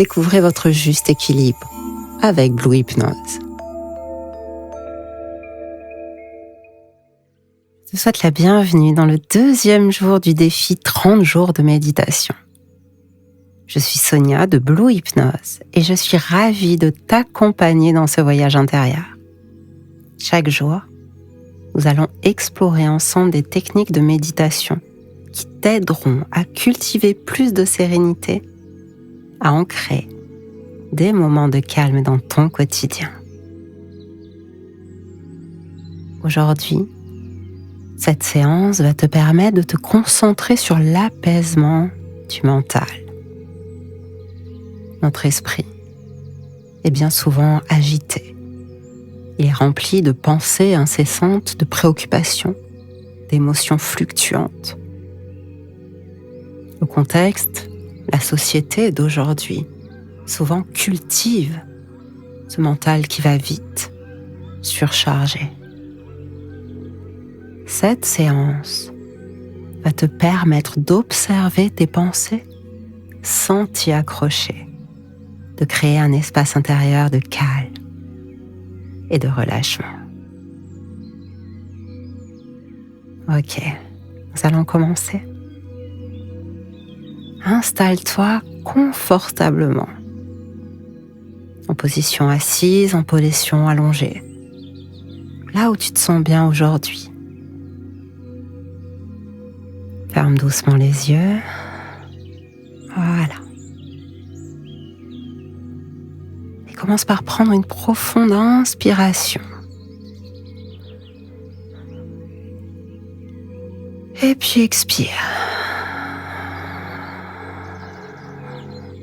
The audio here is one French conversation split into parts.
découvrez votre juste équilibre avec Blue Hypnose. Je te souhaite la bienvenue dans le 2e jour du défi 30 jours de méditation. Je suis Sonia de Blue Hypnose et je suis ravie de t'accompagner dans ce voyage intérieur. Chaque jour, nous allons explorer ensemble des techniques de méditation qui t'aideront à cultiver plus de sérénité, à ancrer des moments de calme dans ton quotidien. Aujourd'hui, cette séance va te permettre de te concentrer sur l'apaisement du mental. Notre esprit est bien souvent agité. Il est rempli de pensées incessantes, de préoccupations, d'émotions fluctuantes. Le contexte, la société d'aujourd'hui, souvent cultive ce mental qui va vite, surchargé. Cette séance va te permettre d'observer tes pensées sans t'y accrocher, de créer un espace intérieur de calme et de relâchement. Ok, nous allons commencer. Installe-toi confortablement, en position assise, en position allongée, là où tu te sens bien aujourd'hui. Ferme doucement les yeux. Voilà. Et commence par prendre une profonde inspiration. Et puis expire.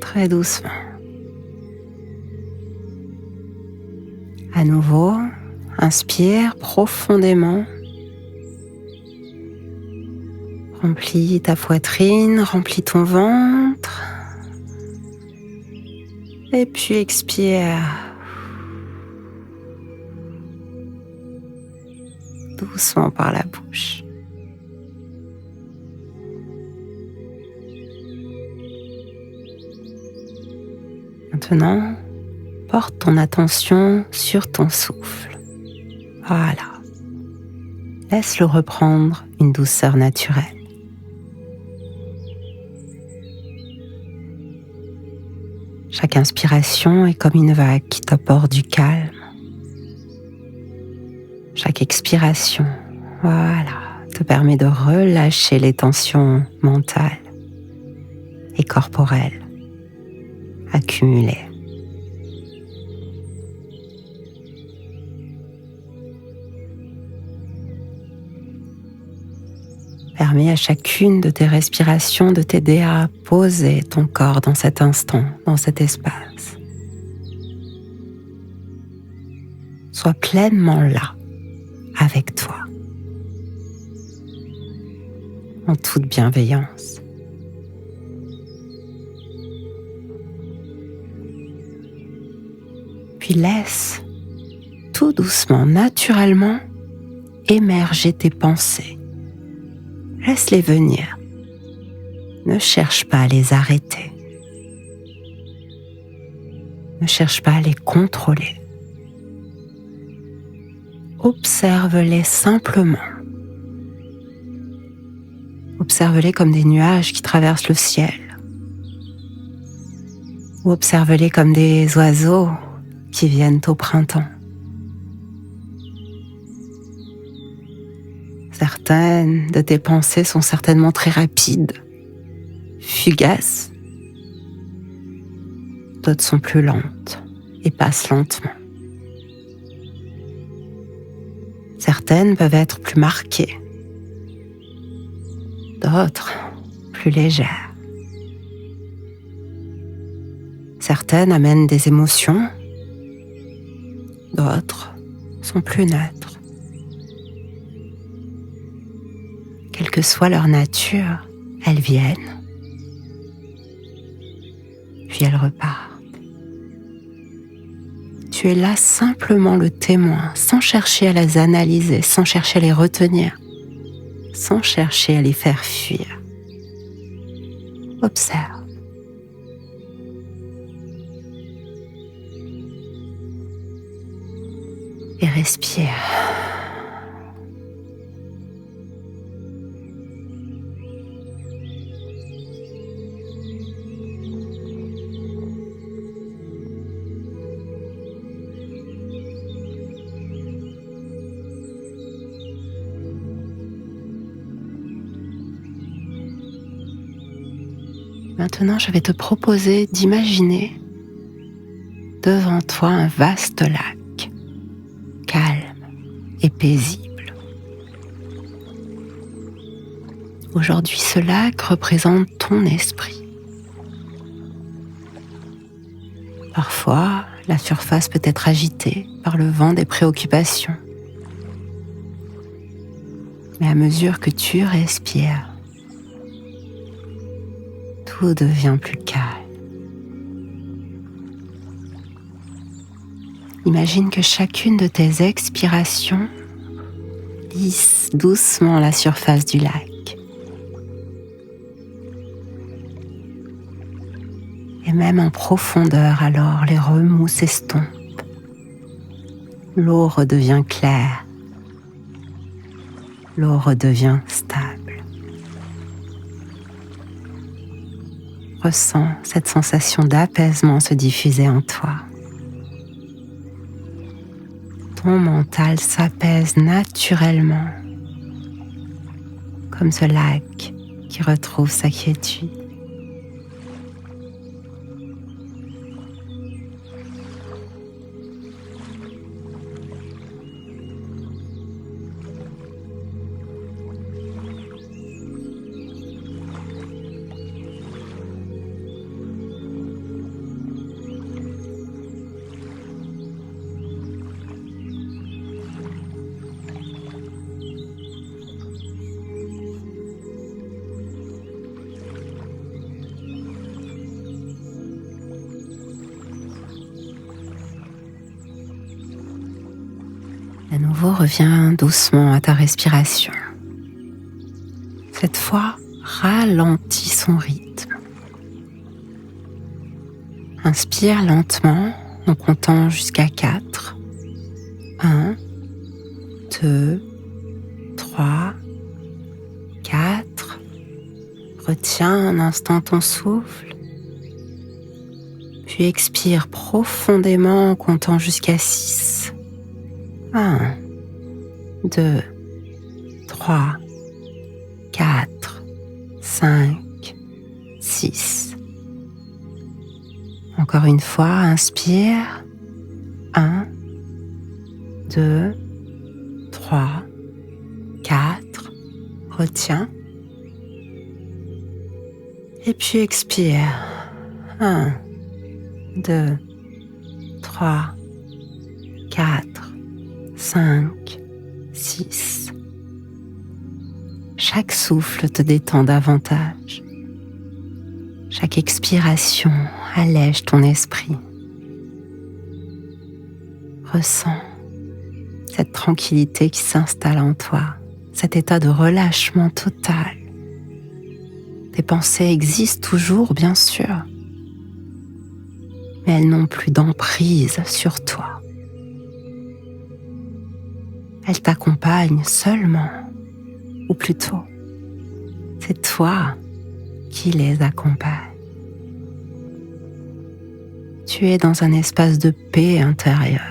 Très doucement. À nouveau, inspire profondément. Remplis ta poitrine, remplis ton ventre. Et puis expire. Doucement par la bouche. Maintenant, porte ton attention sur ton souffle. Voilà. Laisse-le reprendre une douceur naturelle. Chaque inspiration est comme une vague qui t'apporte du calme. Chaque expiration, voilà, te permet de relâcher les tensions mentales et corporelles accumulées. Permets à chacune de tes respirations de t'aider à poser ton corps dans cet instant, dans cet espace. Sois pleinement là, avec toi, en toute bienveillance. Puis laisse tout doucement, naturellement, émerger tes pensées. Laisse-les venir. Ne cherche pas à les arrêter. Ne cherche pas à les contrôler. Observe-les simplement. Observe-les comme des nuages qui traversent le ciel. Ou observe-les comme des oiseaux qui viennent au printemps. Certaines de tes pensées sont certainement très rapides, fugaces. D'autres sont plus lentes et passent lentement. Certaines peuvent être plus marquées, d'autres plus légères. Certaines amènent des émotions, d'autres sont plus neutres. Quelle que soit leur nature, elles viennent, puis elles repartent. Tu es là simplement le témoin, sans chercher à les analyser, sans chercher à les retenir, sans chercher à les faire fuir. Observe. et respire. Maintenant, je vais te proposer d'imaginer devant toi un vaste lac, calme et paisible. Aujourd'hui, ce lac représente ton esprit. Parfois, la surface peut être agitée par le vent des préoccupations. Mais à mesure que tu respires, tout devient plus calme. Imagine que chacune de tes expirations lisse doucement la surface du lac. Et même en profondeur, alors, les remous s'estompent. L'eau redevient claire. L'eau redevient stable. Ressens cette sensation d'apaisement se diffuser en toi. Ton mental s'apaise naturellement, comme ce lac qui retrouve sa quiétude. À nouveau, reviens doucement à ta respiration. Cette fois, ralentis son rythme. Inspire lentement en comptant jusqu'à 4. 1, 2, 3, 4. Retiens un instant ton souffle. Puis expire profondément en comptant jusqu'à 6. 1, 2, 3, 4, 5, 6. Encore une fois, inspire. 1, 2, 3, 4. Retiens. Et puis expire. 1, 2, 3, 4, 5, 6. Chaque souffle te détend davantage. Chaque expiration allège ton esprit. Ressens cette tranquillité qui s'installe en toi, cet état de relâchement total. Tes pensées existent toujours, bien sûr, mais elles n'ont plus d'emprise sur toi. Elles t'accompagnent seulement, ou plutôt, c'est toi qui les accompagne. Tu es dans un espace de paix intérieure.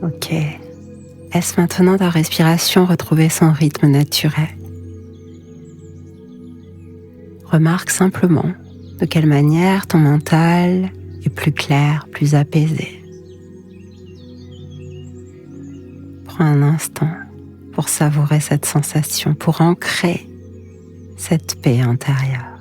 Ok, Laisse maintenant ta respiration retrouver son rythme naturel. Remarque simplement de quelle manière ton mental est plus clair, plus apaisé. Prends un instant pour savourer cette sensation, pour ancrer cette paix intérieure.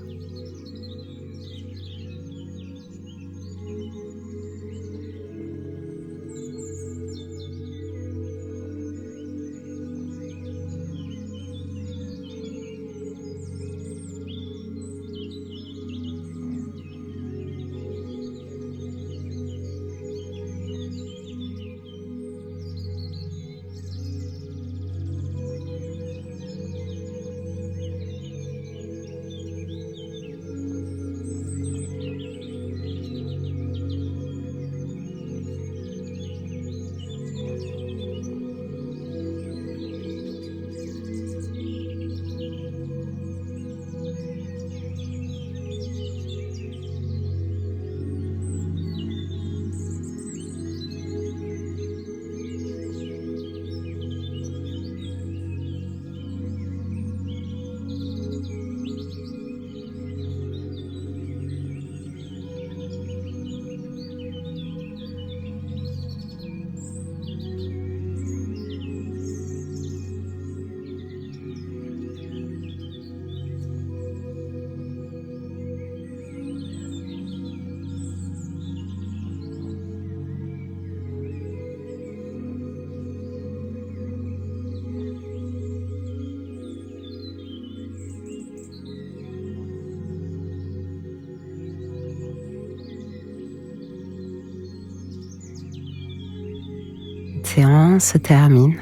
La séance se termine.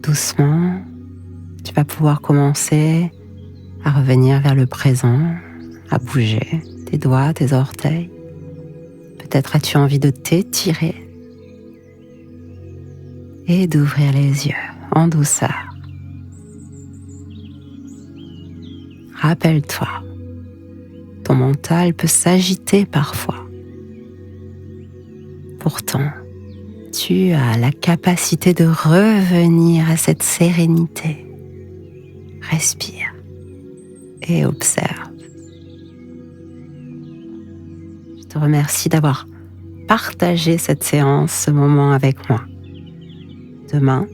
Doucement, tu vas pouvoir commencer à revenir vers le présent, à bouger tes doigts, tes orteils. Peut-être as-tu envie de t'étirer et d'ouvrir les yeux en douceur. Rappelle-toi, ton mental peut s'agiter parfois. Pourtant, tu as la capacité de revenir à cette sérénité. Respire et observe. Je te remercie d'avoir partagé cette séance, ce moment avec moi. Demain,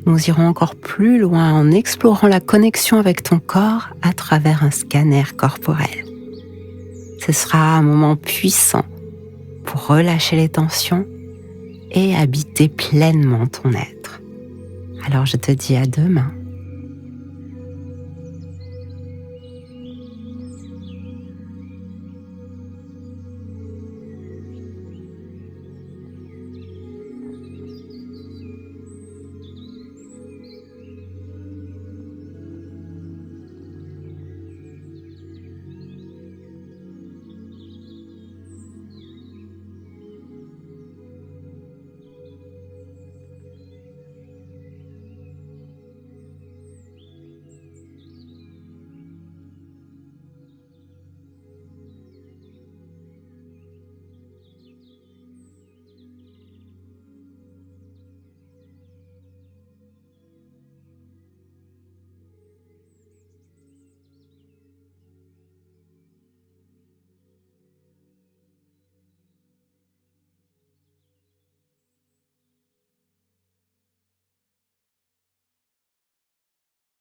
nous irons encore plus loin en explorant la connexion avec ton corps à travers un scanner corporel. Ce sera un moment puissant pour relâcher les tensions et habiter pleinement ton être. Alors je te dis à demain.